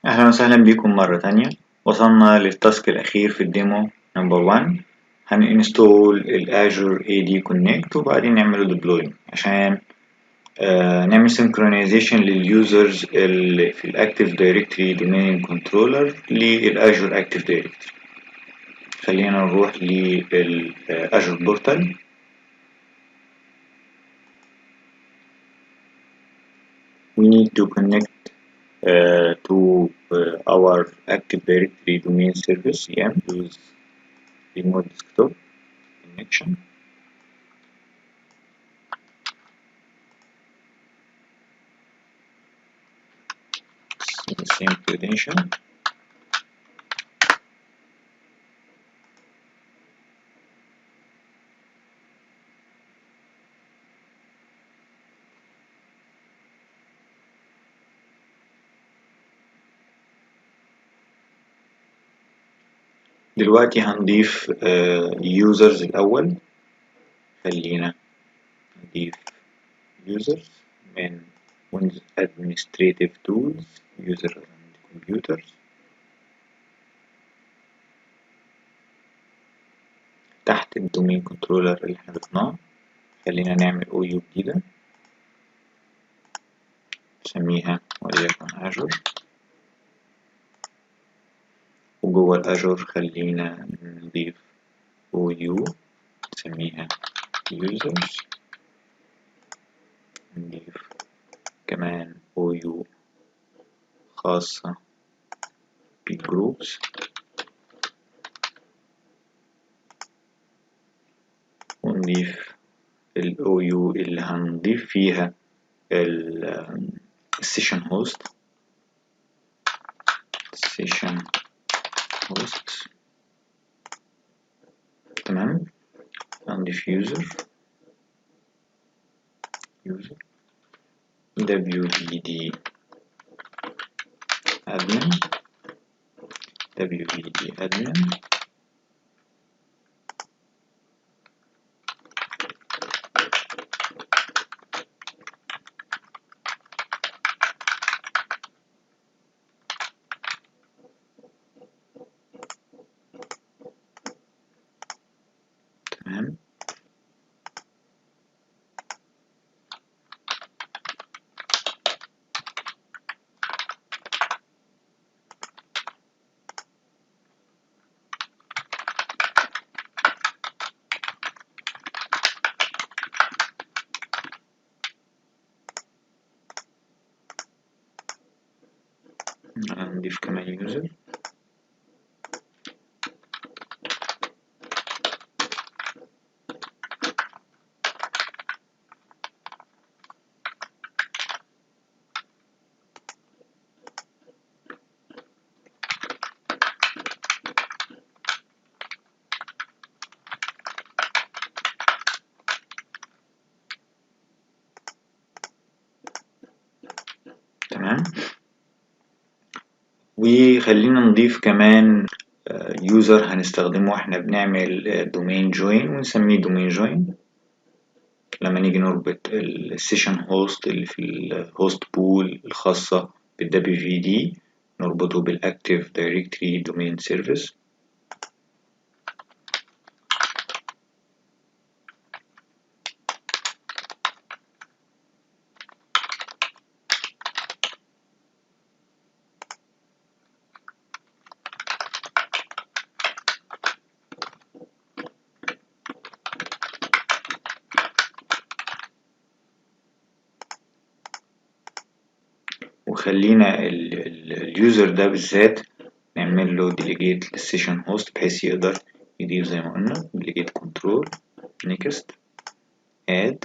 أهلا وسهلا بكم مرة تانية. وصلنا للتاسك الأخير في الديمو نمبر 1. هنinstall ال Azure AD Connect وبعدين نعمله deploy عشان نعمل synchronization لليوزرز اللي في ال Active Directory Domain Controller لل Azure Active Directory. خلينا نروح لل Azure Portal. We need to connect to our Active Directory Domain Service. Use remote desktop connection. The same credential. دلوقتي هنضيف users الأول. خلينا نضيف users من Windows Administrative Tools User and Computers. تحت الدومين كنترولر اللي احنا ضفناه خلينا نعمل OU جديدة نسميها وليكن Azure، وجوه الأجور خلينا نضيف OU نسميها Users، نضيف كمان OU خاصة بالجروبس، ونضيف ال OU اللي هنضيف فيها السيشن هوست تمام. هنضيف user wd admin تمام. هنضيف كمان user تمام. وخلينا نضيف كمان يوزر هنستخدمه واحنا بنعمل دومين جوين ونسميه دومين جوين. لما نيجي نربط السيشن هوست اللي في الهوست بول الخاصة بالدبليو في دي نربطه بالاكتيف دايركتري دومين سيرفيس. وخلينا اليوزر ده بالذات نعمل له delegate للسيشن هوست بحيث يقدر يضيف زي ما قلنا delegate control next add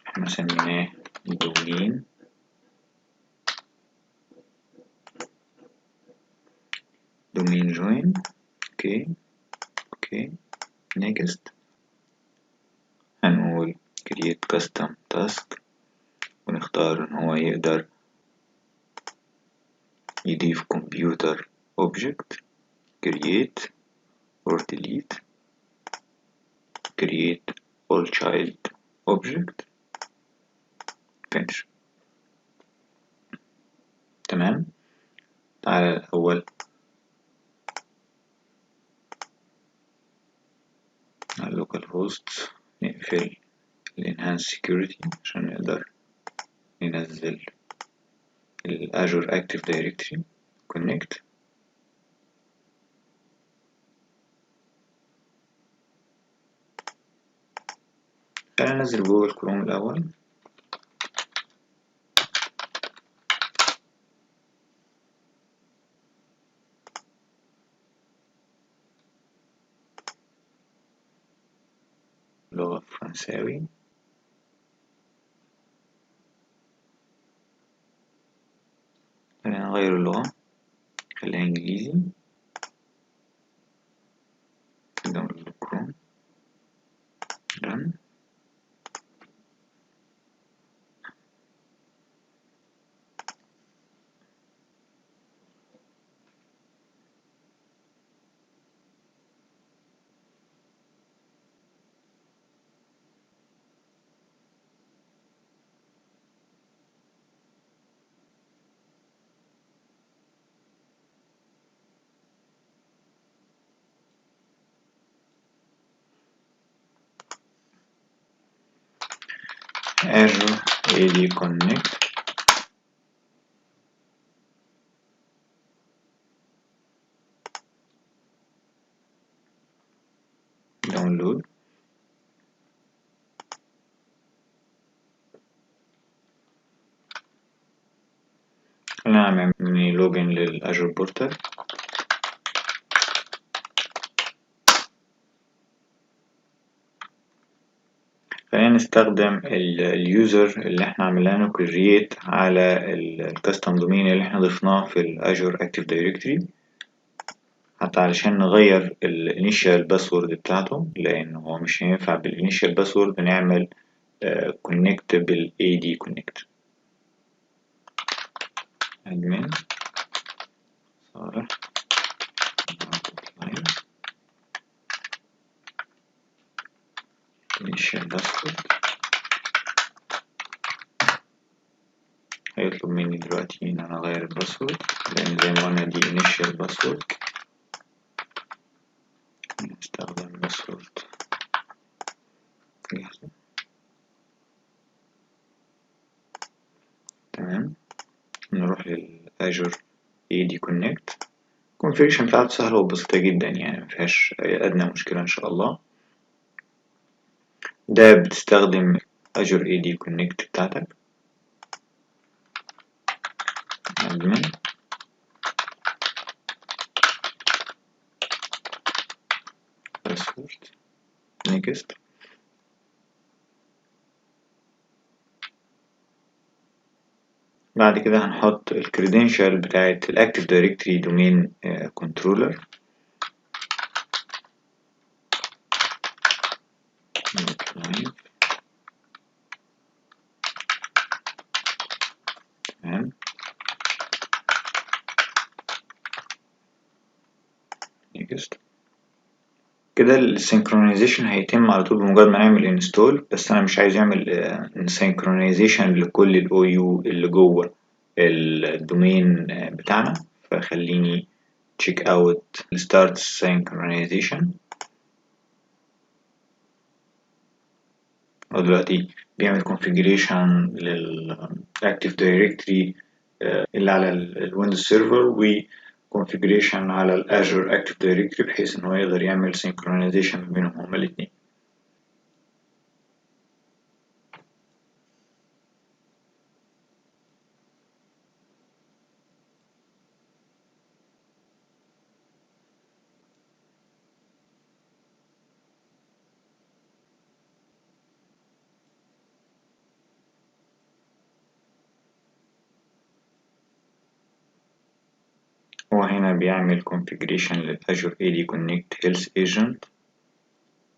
احنا سميناه domain join. اوكي next هنقول create custom task ونختار ان هو يقدر يضيف computer object create or delete create all child object finish. تمام. تعالى الأول على اللوكال هوست نقفل ال Enhanced Security عشان نقدر ننزل ال Azure Active Directory Connect. خلينا ننزل جوجل كروم الأول. لغة فرنساوي. خلينا نغير اللغة، خليها إنجليزي. داونلود كروم run. Azure AD Connect. داونلود. خلينا نعمل لوجن للأجر بورتال. خلينا نستخدم اليوزر اللي احنا عملناه كرييت على الكاستم دومين اللي احنا ضفناه في الأجر اكتيف دايركتوري، حتى علشان نغير الانيشال باسورد بتاعته، لان هو مش هينفع بالانيشال باسورد نعمل كونكت بالاي دي كونكت. ادمن صالح initial password. هيطلب مني دلوقتي ان انا اغير الباسورد، لان زي ما قلنا دي initial password. نستخدم باسورد جاهزة. تمام. نروح للأجر AD Connect. الكونفيجريشن بتاعته سهلة وبسيطة جدا، يعني مفيهاش أدنى مشكلة إن شاء الله. ده بتستخدم Azure AD Connect بتاعتك. admin password next. بعد كده هنحط الكريدنشال بتاعت الأكتيف دايركتري دومين كنترولر. تمام. next. كده السينكرونايزيشن هيتم على طول بمجرد ما نعمل انستول، بس انا مش عايز اعمل سينكرونايزيشن لكل الاو يو اللي جوه الدومين بتاعنا، فخليني تشيك اوت ستارت سينكرونايزيشن. هو دلوقتي بيعمل configuration للأكتيف دايركتري اللي على الويندوز سيرفر، وconfiguration على الأجر أكتيف دايركتري، بحيث إن هو يقدر يعمل synchronization بينهم هما الاتنين. هو هنا بيعمل configuration للأجر AD Connect Health Agent،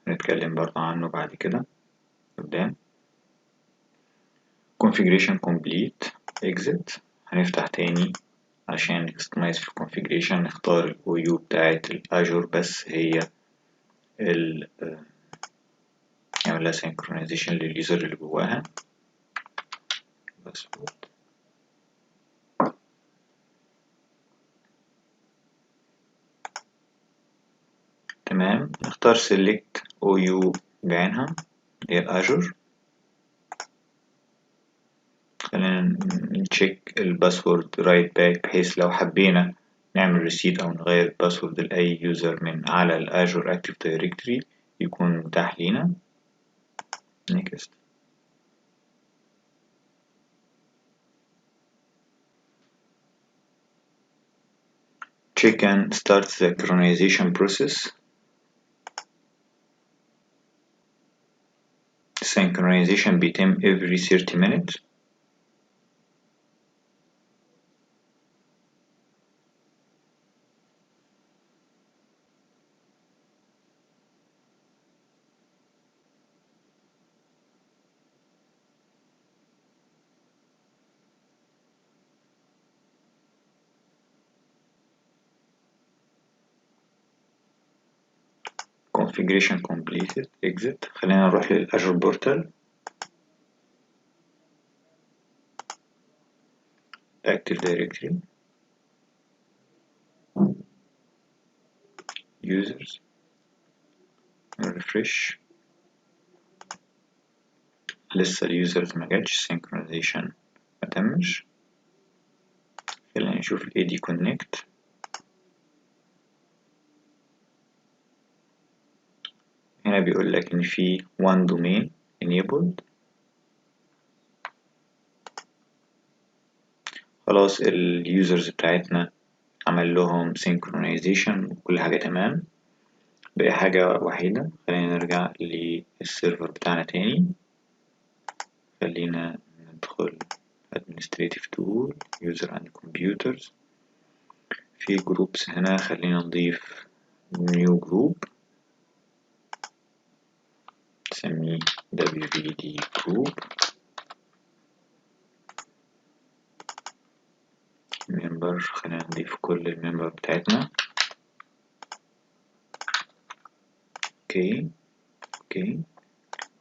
هنتكلم برضه عنه بعد كده قدام. configuration complete exit. هنفتح تاني عشان نكستمايز في configuration، نختار ال OU بتاعت الأجر بس، هي نعمل لها synchronization لليوزر اللي جواها. باسورد تمام. نختار select OU بعينها اللي هي الأجر. خلينا نتشيك الباسورد رايت باك بحيث لو حبينا نعمل ريسيت أو نغير الباسورد لأي يوزر من على الأجر أكتيف دايركتوري يكون متاح لينا. next. check and start the synchronization process. synchronization بيتم every 30 minutes. configuration completed. exit. خلينا نروح للأجر بورتال. active directory users refresh. لسه اليوزرز ما جاتش synchronization ما تمش. خلينا نشوف ال AD Connect. هنا بيقول لك إن في one domain enabled. خلاص اليوزرز بتاعتنا عمل لهم synchronization وكل حاجة تمام. بقى حاجة وحيدة، خلينا نرجع للسيرفر بتاعنا تاني. خلينا ندخل administrative tool user and computers. في groups هنا خلينا نضيف new group نسميه WVD group. member خلينا نضيف كل الممبر بتاعتنا. اوكي اوكي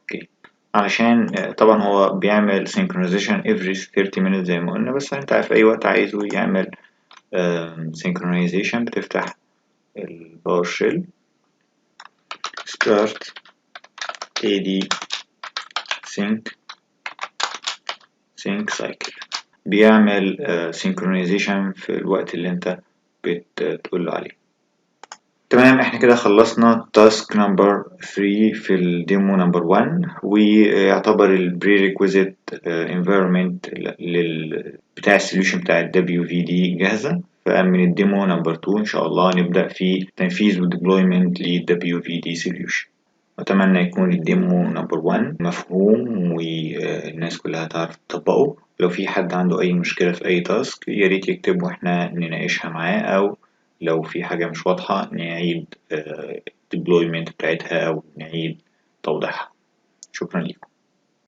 اوكي. علشان طبعا هو بيعمل synchronization every 30 minutes زي ما قلنا، بس انت في اي وقت عايزه يعمل synchronization بتفتح الباورشيل start AD sync cycle. بيعمل synchronization في الوقت اللي انت بتقول له عليه. تمام، احنا كده خلصنا تاسك نمبر 3 في الديمو نمبر 1، ويعتبر البريريكويزيت انفيرمنت بتاع السوليوشن بتاع ال WVD جاهزة. فمن الديمو نمبر 2 ان شاء الله نبدأ في تنفيذ وديبلويمنت لل WVD solution. أتمنى يكون الديمو نمبر 1 مفهوم والناس كلها تعرف تطبقه. لو في حد عنده أي مشكلة في أي تاسك ياريت يكتب واحنا نناقشها معاه، أو لو في حاجة مش واضحة نعيد deployment بتاعتها أو نعيد توضيحها. شكرا لكم.